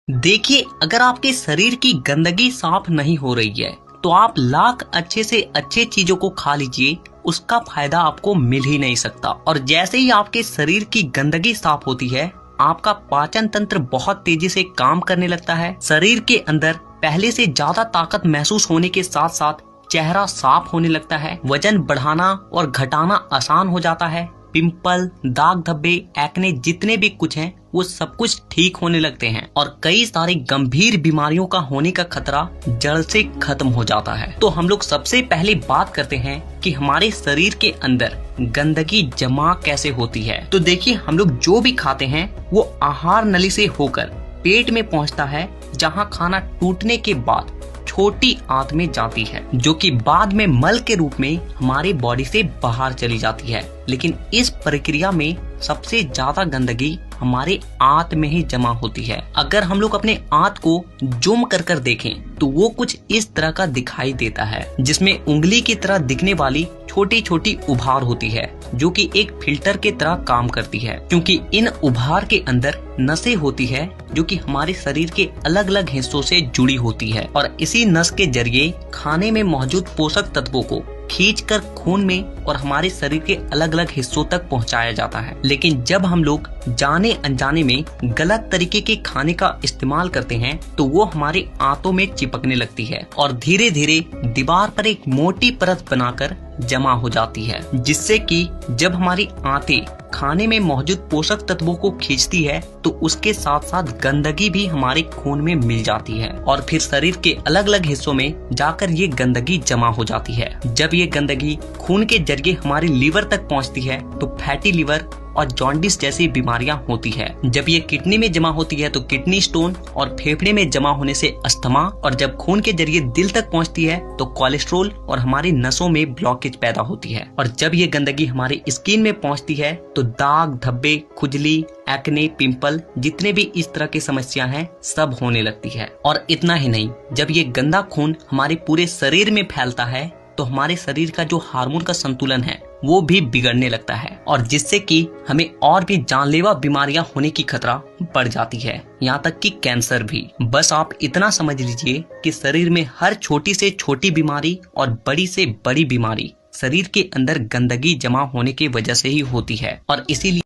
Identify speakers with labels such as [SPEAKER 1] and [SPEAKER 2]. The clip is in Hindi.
[SPEAKER 1] देखिए, अगर आपके शरीर की गंदगी साफ नहीं हो रही है तो आप लाख अच्छे से अच्छे चीजों को खा लीजिए, उसका फायदा आपको मिल ही नहीं सकता। और जैसे ही आपके शरीर की गंदगी साफ होती है, आपका पाचन तंत्र बहुत तेजी से काम करने लगता है। शरीर के अंदर पहले से ज्यादा ताकत महसूस होने के साथ साथ चेहरा साफ होने लगता है। वजन बढ़ाना और घटाना आसान हो जाता है। पिंपल, दाग धब्बे, एक्ने जितने भी कुछ हैं वो सब कुछ ठीक होने लगते हैं और कई सारी गंभीर बीमारियों का होने का खतरा जड़ से खत्म हो जाता है। तो हम लोग सबसे पहले बात करते हैं कि हमारे शरीर के अंदर गंदगी जमा कैसे होती है। तो देखिए, हम लोग जो भी खाते हैं वो आहार नली से होकर पेट में पहुंचता है, जहां खाना टूटने के बाद छोटी आंत में जाती है, जो कि बाद में मल के रूप में हमारी बॉडी से बाहर चली जाती है। लेकिन इस प्रक्रिया में सबसे ज्यादा गंदगी हमारे आंत में ही जमा होती है। अगर हम लोग अपने आंत को जूम कर कर देखें तो वो कुछ इस तरह का दिखाई देता है, जिसमें उंगली की तरह दिखने वाली छोटी छोटी उभार होती है, जो कि एक फिल्टर के तरह काम करती है, क्योंकि इन उभार के अंदर नसें होती है जो कि हमारे शरीर के अलग अलग हिस्सों से जुड़ी होती है और इसी नस के जरिए खाने में मौजूद पोषक तत्वों को खींचकर खून में और हमारे शरीर के अलग अलग हिस्सों तक पहुंचाया जाता है। लेकिन जब हम लोग जाने अनजाने में गलत तरीके के खाने का इस्तेमाल करते हैं तो वो हमारे आंतों में चिपकने लगती है और धीरे धीरे दीवार पर एक मोटी परत बनाकर जमा हो जाती है, जिससे कि जब हमारी आंतें खाने में मौजूद पोषक तत्वों को खींचती है तो उसके साथ साथ गंदगी भी हमारे खून में मिल जाती है और फिर शरीर के अलग अलग हिस्सों में जाकर ये गंदगी जमा हो जाती है। जब ये गंदगी खून के जरिए हमारे लीवर तक पहुंचती है तो फैटी लीवर और जॉन्डिस जैसी बीमारियां होती है। जब ये किडनी में जमा होती है तो किडनी स्टोन और फेफड़े में जमा होने से अस्थमा, और जब खून के जरिए दिल तक पहुंचती है तो कोलेस्ट्रोल और हमारी नसों में ब्लॉकेज पैदा होती है। और जब ये गंदगी हमारे स्किन में पहुंचती है तो दाग धब्बे, खुजली, एक्ने, पिंपल जितने भी इस तरह की समस्या हैं सब होने लगती है। और इतना ही नहीं, जब ये गंदा खून हमारे पूरे शरीर में फैलता है तो हमारे शरीर का जो हार्मोन का संतुलन है वो भी बिगड़ने लगता है और जिससे कि हमें और भी जानलेवा बीमारियां होने की खतरा बढ़ जाती है, यहाँ तक कि कैंसर भी। बस आप इतना समझ लीजिए कि शरीर में हर छोटी से छोटी बीमारी और बड़ी से बड़ी बीमारी शरीर के अंदर गंदगी जमा होने की वजह से ही होती है और इसीलिए